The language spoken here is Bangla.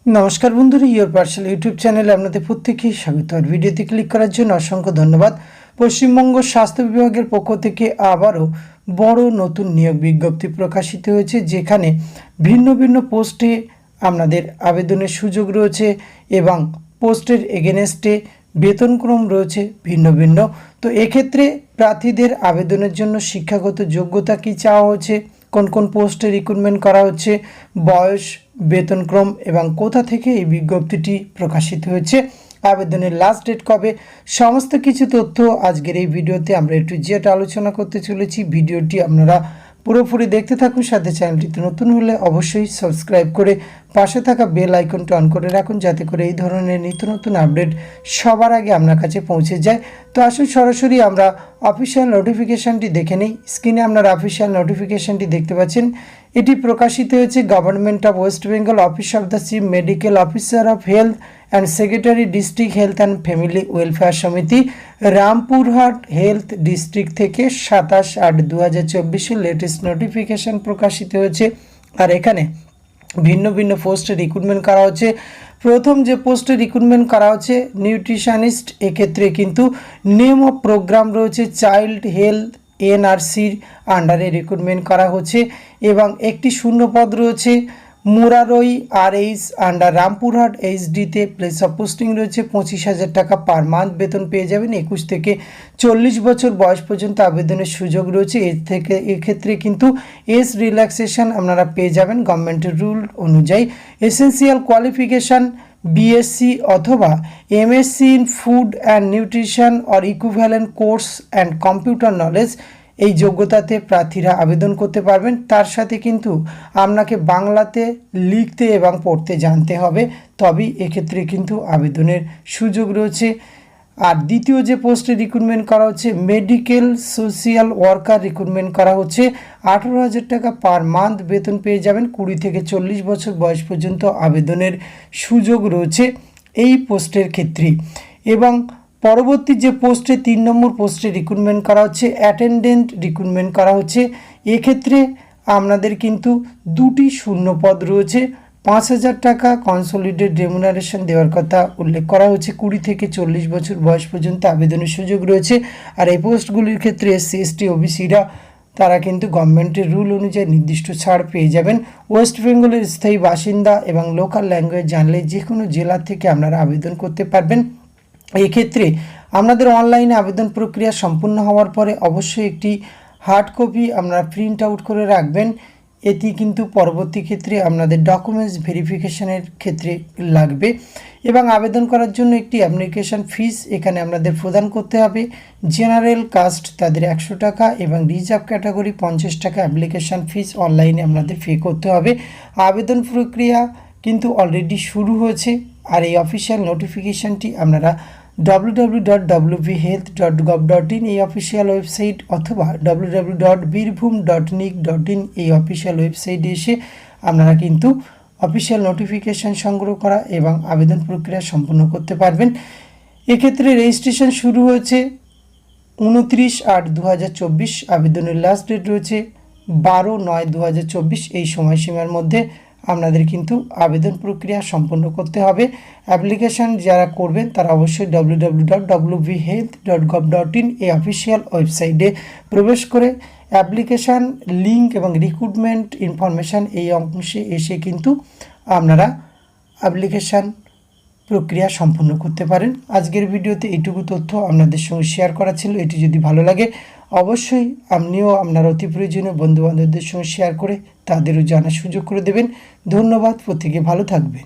নমস্কার বন্ধুরা, ইয়োর পার্সেল ইউটিউব চ্যানেলে আপনাদের প্রত্যেককেই স্বাগত। আর ভিডিওতে ক্লিক করার জন্য অসংখ্য ধন্যবাদ। পশ্চিমবঙ্গ স্বাস্থ্য বিভাগের পক্ষ থেকে আবারও বড় নতুন নিয়োগ বিজ্ঞপ্তি প্রকাশিত হয়েছে, যেখানে ভিন্ন ভিন্ন পোস্টে আপনাদের আবেদনের সুযোগ রয়েছে এবং পোস্টের এগেনস্টে বেতনক্রম রয়েছে ভিন্ন ভিন্ন। তো এক্ষেত্রে প্রার্থীদের আবেদনের জন্য শিক্ষাগত যোগ্যতা কী চাওয়া হচ্ছে, কোন কোন পোস্টে রিক্রুটমেন্ট করা হচ্ছে, বয়স, বেতনক্রম এবং কোথা থেকে এই বিজ্ঞপ্তিটি প্রকাশিত হয়েছে, আবেদনের লাস্ট ডেট কবে, সমস্ত কিছু তথ্য আজকের এই ভিডিওতে আমরা একটু জেট আলোচনা করতে চলেছি। ভিডিওটি আপনারা পুরোপুরি দেখতে থাকুন। সাথে চ্যানেলটিতে নতুন হলে অবশ্যই সাবস্ক্রাইব করে পাশে থাকা বেল আইকনটি অন করে রাখুন, যাতে করে এই ধরনের নিত্য নতুন আপডেট সবার আগে আপনার কাছে পৌঁছে যায়। তো আসুন সরাসরি আমরা অফিসিয়াল নোটিফিকেশানটি দেখে নিই। স্ক্রিনে আপনারা অফিসিয়াল নোটিফিকেশানটি দেখতে পাচ্ছেন। এটি প্রকাশিত হয়েছে government of West Bengal, office of the chief medical officer of health and secretary, district health and family welfare সমিতি, রামপুরহাট হেলথ ডিস্ট্রিক্ট থেকে 27/8/2024 লেটেস্ট নোটিফিকেশান প্রকাশিত হয়েছে। আর এখানে ভিন্ন ভিন্ন পোস্টে রিক্রুটমেন্ট করা হচ্ছে। প্রথম যে পোস্টে রিক্রুটমেন্ট করা হচ্ছে নিউট্রিশনিস্ট, এক্ষেত্রে কিন্তু নেম অফ প্রোগ্রাম রয়েছে চাইল্ড হেলথ এনআরসির আন্ডারে রিক্রুটমেন্ট করা হচ্ছে এবং একটি শূন্যপদ রয়েছে মুরারই আরএইচ আন্ডার রামপুরহাট এইচডিতে। প্লেস অফ পোস্টিং রয়েছে 25,000 টাকা পার মান্থ বেতন পেয়ে যাবেন। 21 থেকে 40 বছর বয়স পর্যন্ত আবেদনের সুযোগ রয়েছে। এক্ষেত্রে কিন্তু এজ রিল্যাক্সেশন আপনারা পেয়ে যাবেন গভর্নমেন্টের রুল অনুযায়ী। এসেন্সিয়াল কোয়ালিফিকেশান বিএসসি অথবা MSc in food and nutrition or equivalent course and computer knowledge, এই যোগ্যতাতে প্রার্থীরা আবেদন করতে পারবেন। তার সাথে কিন্তু আপনাকে বাংলাতে লিখতে এবং পড়তে জানতে হবে, তবেই এক্ষেত্রে কিন্তু আবেদনের সুযোগ রয়েছে। আর দ্বিতীয় যে পোস্টে রিক্রুটমেন্ট করা হচ্ছে মেডিকেল সোশিয়াল ওয়ার্কার রিক্রুটমেন্ট করা হচ্ছে। 18,000 টাকা পার মান্থ বেতন পেয়ে যাবেন। 20 থেকে 40 বছর বয়স পর্যন্ত আবেদনের সুযোগ রয়েছে এই পোস্টের ক্ষেত্রে। এবং পরবর্তী যে পোস্টে 3 নম্বর পোস্টে রিক্রুটমেন্ট করা হচ্ছে অ্যাটেন্ডেন্ট রিক্রুটমেন্ট করা হচ্ছে। এক্ষেত্রে আপনাদের কিন্তু 2টি শূন্যপদ রয়েছে। 5,000 টাকা কনসোলিডেট রেমুনারেশন দেওয়ার কথা উল্লেখ করা হচ্ছে। 20 থেকে 40 বছর বয়স পর্যন্ত আবেদনের সুযোগ রয়েছে। আর এই পোস্টগুলির ক্ষেত্রে এসসি এসটি ওবিসিরা তারা কিন্তু গভর্নমেন্টের রুল অনুযায়ী নির্দিষ্ট ছাড় পেয়ে যাবেন। ওয়েস্ট বেঙ্গলের স্থায়ী বাসিন্দা এবং লোকাল ল্যাঙ্গুয়েজ জানলে যে কোনো জেলা থেকে আপনারা আবেদন করতে পারবেন। এই ক্ষেত্রে আপনাদের অনলাইনে আবেদন প্রক্রিয়া সম্পূর্ণ হওয়ার পরে অবশ্যই একটি হার্ড কপি আপনারা প্রিন্ট আউট করে রাখবেন। এটি কিন্তু পরবর্তী ক্ষেত্রে আপনাদের ডকুমেন্টস ভেরিফিকেশনের ক্ষেত্রে লাগবে। এবং আবেদন করার জন্য একটি অ্যাপ্লিকেশন ফিস এখানে আপনাদের প্রদান করতে হবে। জেনারেল কাস্ট তাদের 100 টাকা এবং রিজার্ভ ক্যাটাগরি 50 টাকা অ্যাপ্লিকেশন ফিস অনলাইনে আপনাদের পে করতে হবে। আবেদন প্রক্রিয়া কিন্তু অলরেডি শুরু হয়েছে। আর এই অফিসিয়াল নোটিফিকেশানটি আপনারা www.wbhealth.gov.in এই অফিসিয়াল ওয়েবসাইট অথবা www.birbhum.nic.in এই অফিসিয়াল ওয়েবসাইটে এসে আপনারা কিন্তু অফিসিয়াল নোটিফিকেশান সংগ্রহ করা এবং আবেদন প্রক্রিয়া সম্পন্ন করতে পারবেন। এক্ষেত্রে রেজিস্ট্রেশন শুরু হয়েছে 29/8/2024। আবেদনের লাস্ট ডেট রয়েছে 12/9/2024। এই সময়সীমার মধ্যে আপনাদের কিন্তু আবেদন প্রক্রিয়া সম্পন্ন করতে হবে। অ্যাপ্লিকেশান যারা করবেন তারা অবশ্যই www.wbhealth.gov.in এই অফিসিয়াল ওয়েবসাইটে প্রবেশ করে অ্যাপ্লিকেশান লিঙ্ক এবং রিক্রুটমেন্ট ইনফরমেশান এই অংশে এসে কিন্তু আপনারা অ্যাপ্লিকেশান প্রক্রিয়া সম্পন্ন করতে পারেন। আজকের ভিডিওতে এইটুকু তথ্য আপনাদের সঙ্গে শেয়ার করা ছিল। এটি যদি ভালো লাগে অবশ্যই আপনিও আপনার অতি প্রয়োজনীয় বন্ধুবান্ধবদের সঙ্গে শেয়ার করে তাদেরও জানার সুযোগ করে দেবেন। ধন্যবাদ, প্রত্যেকে ভালো থাকবেন।